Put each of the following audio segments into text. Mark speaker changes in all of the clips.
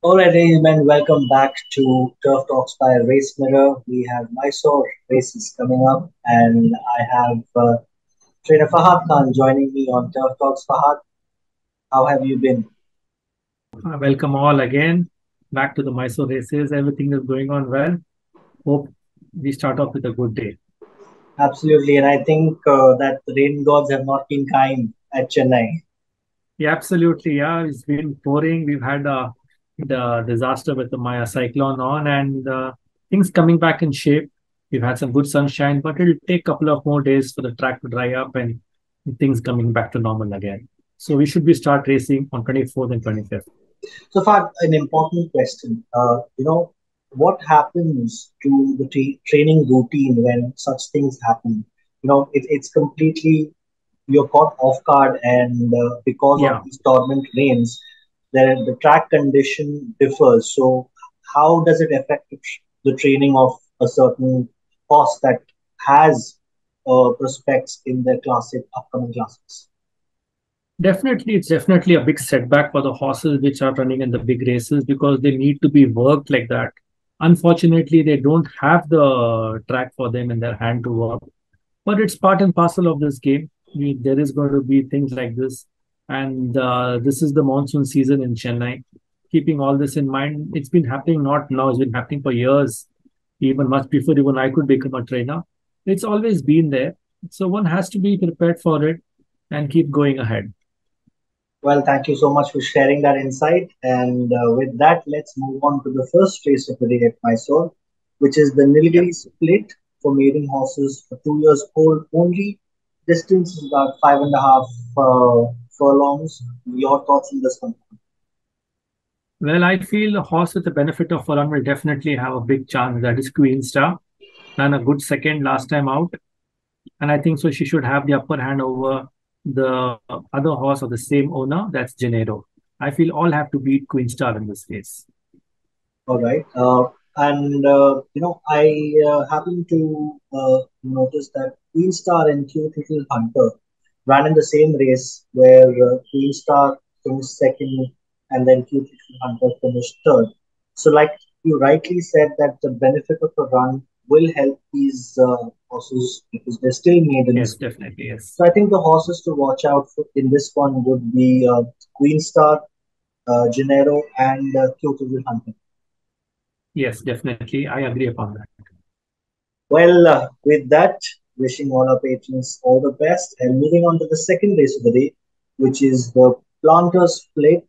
Speaker 1: Alright, ladies and gentlemen, welcome back to Turf Talks by Race Mirror. We have Mysore races coming up, and I have trainer Fahad Khan joining me on Turf Talks. Fahad, how have you been?
Speaker 2: Welcome all again back to the Mysore races. Everything is going on well. Hope we start off with a good day.
Speaker 1: Absolutely, and I think that the rain gods have not been kind at Chennai.
Speaker 2: Yeah, absolutely. Yeah, it's been pouring. We've had the disaster with the Maya cyclone on, and things coming back in shape. We've had some good sunshine, but it'll take a couple of more days for the track to dry up and things coming back to normal again. So we should be start racing on 24th and 25th.
Speaker 1: So, Fahad, an important question. What happens to the training routine when such things happen? It's completely you're caught off guard, and because of
Speaker 2: Yeah.
Speaker 1: these torrent rains, the track condition differs. So, how does it affect the training of a certain horse that has prospects in their classic upcoming classes?
Speaker 2: Definitely, it's definitely a big setback for the horses which are running in the big races because they need to be worked like that. Unfortunately, they don't have the track for them in their hand to work. But it's part and parcel of this game. There is going to be things like this. And this is the monsoon season in Chennai. Keeping all this in mind, it's been happening not now, it's been happening for years, even much before even I could become a trainer. It's always been there. So one has to be prepared for it and keep going ahead.
Speaker 1: Well, thank you so much for sharing that insight. And with that, let's move on to the first race of the day at Mysore, which is the
Speaker 2: Yep.
Speaker 1: Nilgiri Split for maiden horses for 2 years old only. Distance is about 5.5 furlongs. Your thoughts on this one?
Speaker 2: Well, I feel a horse with the benefit of run will definitely have a big chance. That is Queen Star. Ran a good second last time out. And I think so she should have the upper hand over the other horse of the same owner. That's Gennaro. I feel all have to beat Queen Star in this race.
Speaker 1: All right. I happened to notice that Queen Star and Cute Little Hunter ran in the same race where Queen Star finished second and then Cute Little Hunter finished third. So, like you rightly said, that the benefit of a run will help these horses because they're still
Speaker 2: Yes,
Speaker 1: maidens.
Speaker 2: definitely. Yes.
Speaker 1: So, I think the horses to watch out for in this one would be Queen Star, Gennaro, and Cute Little Hunter.
Speaker 2: Yes, definitely. I agree upon that.
Speaker 1: Well, with that, wishing all our patrons all the best and moving on to the second race of the day, which is the Planters Plate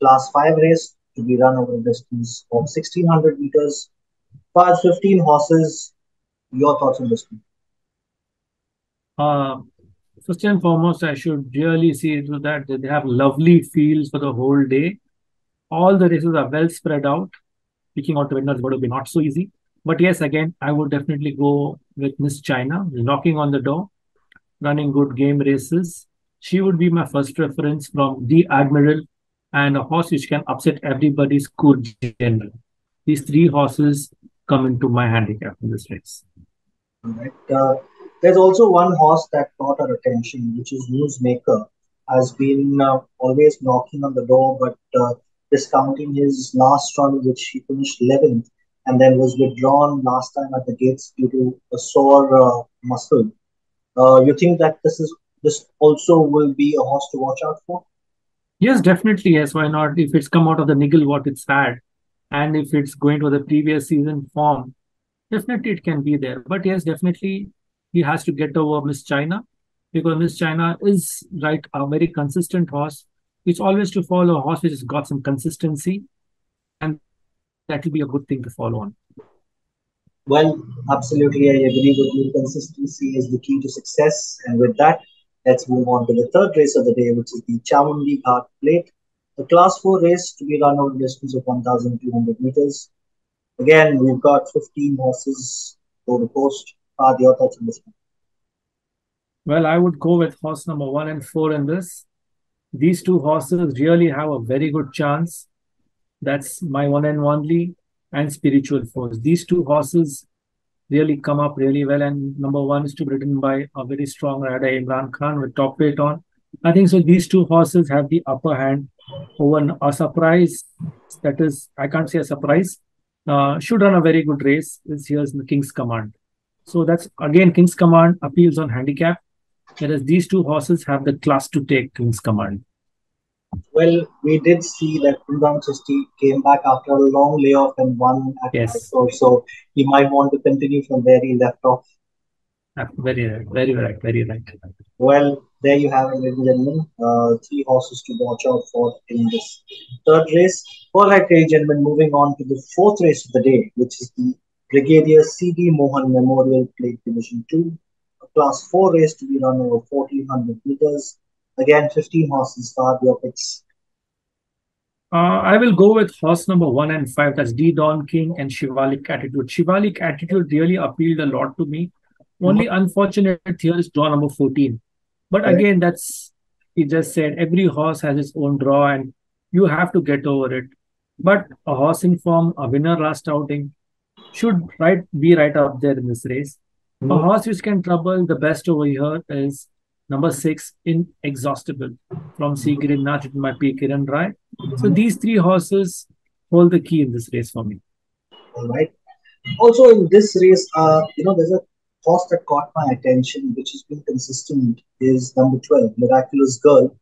Speaker 1: Class 5 race to be run over a distance of 1600 meters. Past 15 horses. Your thoughts on this one?
Speaker 2: Uh, First and foremost, I should really see to that they have lovely fields for the whole day. All the races are well spread out. Picking out the winner is going to be not so easy. But yes, again, I would definitely go with Miss China, knocking on the door, running good game races. She would be my first preference from the Admiral and a horse which can upset everybody's cool general. These three horses come into my handicap in this race.
Speaker 1: All right. There's also one horse that caught our attention, which is Newsmaker. Has been always knocking on the door, but discounting his last run, which he finished 11th, and then was withdrawn last time at the gates due to a sore muscle. You think that this also will be a horse to watch out for?
Speaker 2: Yes, definitely. Yes, why not? If it's come out of the niggle what it's had, and if it's going to the previous season form, definitely it can be there. But yes, definitely he has to get over Miss China because Miss China is right a very consistent horse. It's always to follow a horse which has got some consistency, and that will be a good thing to follow on.
Speaker 1: Well, absolutely, I agree with you. Consistency is the key to success. And with that, let's move on to the third race of the day, which is the Chamundi Ghat Plate, a Class 4 race to be run over a distance of 1,200 meters. Again, we've got 15 horses for the post. Are your thoughts on this one?
Speaker 2: Well, I would go with horse number 1 and 4 in this. These two horses really have a very good chance. That's my one and only and spiritual force. These two horses really come up really well. And number one is to be ridden by a very strong rider, Imran Khan, with top weight on. I think so. These two horses have the upper hand over a surprise That is, I can't say a surprise. Should run a very good race. Is here's the King's Command. So that's again King's Command appeals on handicap, whereas these two horses have the class to take King's Command.
Speaker 1: Well, we did see that Imran Chisti came back after a long layoff and won at
Speaker 2: Yes,
Speaker 1: Mysore, so he might want to continue from where he left off.
Speaker 2: very right, very right, very right.
Speaker 1: Well, there you have it, ladies and gentlemen. Three horses to watch out for in this third race. All right, ladies and gentlemen, moving on to the fourth race of the day, which is the Brigadier C.D. Mohan Memorial Plate Division 2, a Class 4 race to be run over 1400 meters. Again, 15 horses start your picks.
Speaker 2: I will go with horse number 1 and 5. That's D Don King and Shivalik Attitude. Shivalik Attitude really appealed a lot to me.
Speaker 1: Mhm.
Speaker 2: Only unfortunate here is draw number 14. But
Speaker 1: Correct.
Speaker 2: again, that's he just said every horse has its own draw and you have to get over it. But a horse in form, a winner last outing, should be right up there in this race. A
Speaker 1: Mhm.
Speaker 2: horse which can trouble the best over here is number 6, Inexhaustible from C. Girinnath with my P. Kiran Rai. So
Speaker 1: Mhm.
Speaker 2: these three horses hold the key in this race for me.
Speaker 1: All right. Also, in this race, there's a horse that caught my attention, which has been consistent, is number 12, Miraculous Girl,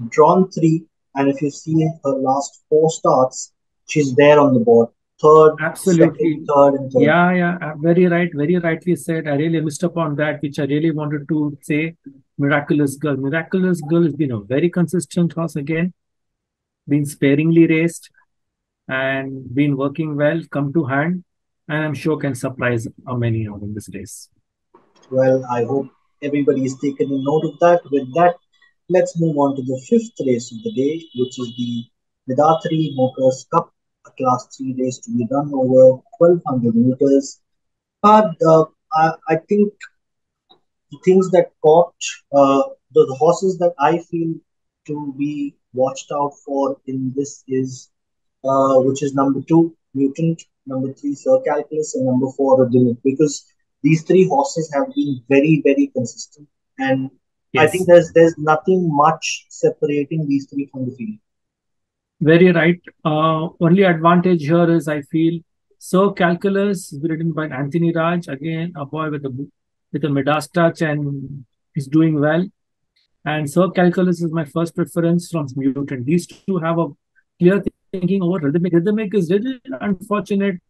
Speaker 1: drawn three. And if you see her last four starts, she's there on the board. Third, second,
Speaker 2: Absolutely.
Speaker 1: third, and third.
Speaker 2: Yeah, yeah, very right, very rightly said. I really missed upon that, which I really wanted to say. Miraculous Girl. Miraculous Girl has been a very consistent horse again, been sparingly raced and been working well, come to hand, and I'm sure can surprise many out in this race.
Speaker 1: Well, I hope everybody is taking a note of that. With that, let's move on to the fifth race of the day, which is the Vidatri Motors Cup, a Class 3 race to be done over 1200 meters. But I think the things that caught the horses that I feel to be watched out for in this is which is number two, Mutant, number three, Sir Calculus, and number four, Rhythmic, because these three horses have been very, very consistent, and I think
Speaker 2: Yes,
Speaker 1: there's nothing much separating these three from the field.
Speaker 2: very right. Only advantage here is I feel So Calculus is written by Anthony Raj, again a boy with a Midas touch and he's doing well. And So Calculus is my first preference from Mutant. These two have a clear thinking over Rhythmic. Rhythmic is little unfortunate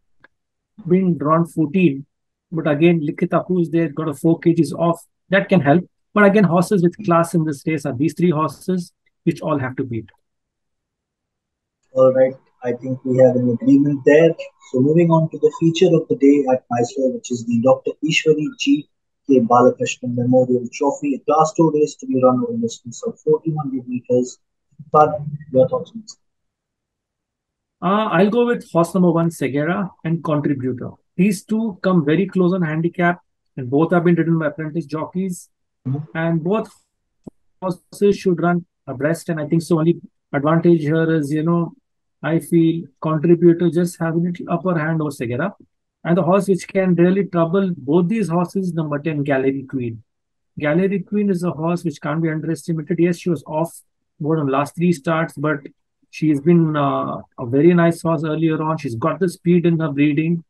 Speaker 2: being drawn 14. But again, Likit Apu is there, got a 4 kgs off. That can help. But again, horses with class in this race are these three horses, which all have to beat.
Speaker 1: All right, I think we have an agreement there. So moving on to the feature of the day at Mysore, which is the Dr. Ishwari G. K. Balakrishnan Memorial Trophy, a Class 2 race to be run over a distance of 1400 meters. But your thoughts on this?
Speaker 2: I'll go with horse number 1, Segera, and Contributor. These two come very close on handicap, and both have been ridden by apprentice jockeys.
Speaker 1: Mhm.
Speaker 2: And both horses should run abreast. And I think so. Only advantage here is, I feel Contributor just have a little upper hand over Segera. And the horse which can really trouble both these horses, number 10, Gallery Queen. Gallery Queen is a horse which can't be underestimated. Yes, she was off more than last three starts, but she's been a very nice horse earlier on. She's got the speed in her breeding,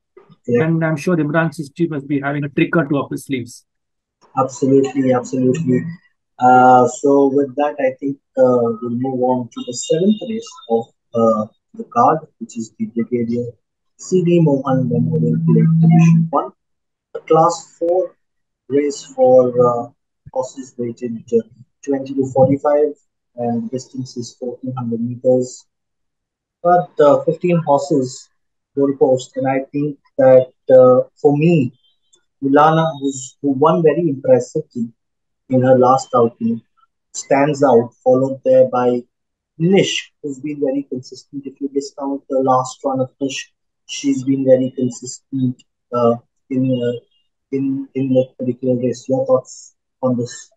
Speaker 1: Correct.
Speaker 2: and I'm sure Imran Sisti must be having a trick or two up his sleeves.
Speaker 1: Absolutely, absolutely. So with that, I think we'll move on to the seventh race of the card, which is the Brigadier C.D. Mohan Memorial Plate Division 1, a Class 4 race for horses rated 20 to 45, and distance is 1400 meters. But 15 horses goalpost, and I think that for me, Milana, who won very impressively in her last outing, stands out, followed there by Nish, who's been very consistent. If you discount the last run of Nish, she's been very consistent uh, in in that particular race. Your thoughts on this?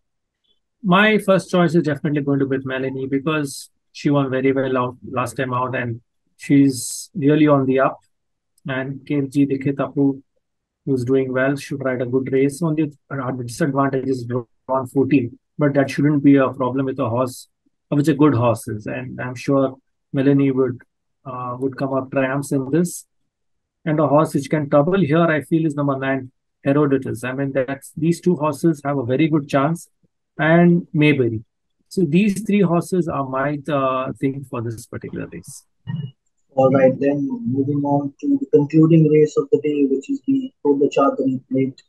Speaker 2: My first choice is definitely going to be with Melanie because she won very well out last time out, and she's really on the up. And KFG Dikit Apu, who's doing well, should ride a good race. Only the disadvantage is drawn 14, but that shouldn't be a problem with a horse, with a good horses. And I'm sure Melanie would. would come up triumphs in this. And a horse which can trouble here, I feel, is number nine, Herodotus. I mean, that's these two horses have a very good chance, and Mayberry. So these three horses are my thing for this particular race.
Speaker 1: All right, then moving on to the concluding race of the day, which is the Toda Chadri Plate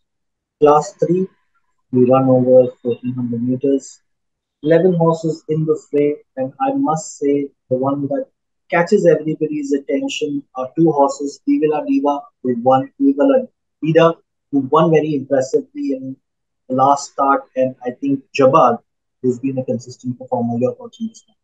Speaker 1: Class 3. We run over 1400 meters. 11 horses in the fray, and I must say the one that catches everybody's attention are two horses, Divila Diva, who won Divila Vida, who won very impressively in the last start, and I think Jabbar, who's been a consistent performer. Your thoughts on this one?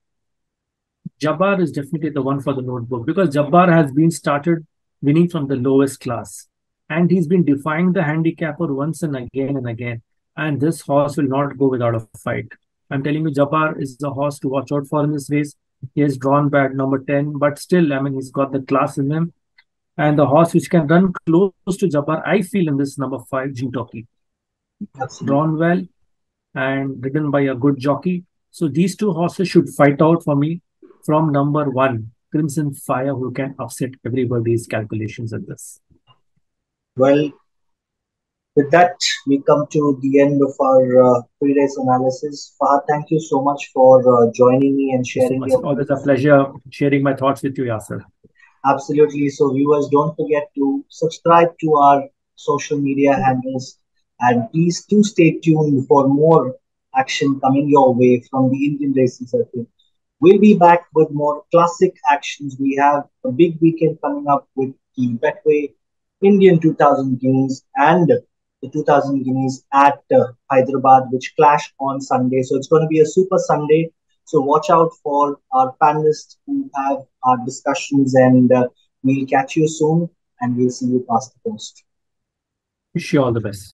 Speaker 2: Jabbar is definitely the one for the notebook because Jabbar has been started winning from the lowest class. And he's been defying the handicapper once and again and again. And this horse will not go without a fight. I'm telling you, Jabbar is a horse to watch out for in this race. He has drawn back number 10, but still, I mean, he's got the class in him. And the horse which can run close to Jabbar, I feel in this number 5, Jintoki.
Speaker 1: Absolutely.
Speaker 2: Drawn well and ridden by a good jockey. So these two horses should fight out for me from number 1, Crimson Fire, who can upset everybody's calculations in this.
Speaker 1: Well, with that, we come to the end of our pre-race analysis. Fahad, thank you so much for joining me and
Speaker 2: Thank you so
Speaker 1: sharing
Speaker 2: much.
Speaker 1: your
Speaker 2: Always a
Speaker 1: views.
Speaker 2: pleasure sharing my thoughts with you, Yasser.
Speaker 1: Absolutely. So, viewers, don't forget to subscribe to our social media handles and please do stay tuned for more action coming your way from the Indian racing circuit. We'll be back with more classic actions. We have a big weekend coming up with the Betway Indian 2000 Guineas and the 2000 Guineas at Hyderabad, which clash on Sunday. So it's going to be a super Sunday. So watch out for our panelists who have our discussions, and we'll catch you soon and we'll see you past the post.
Speaker 2: Wish you all the best.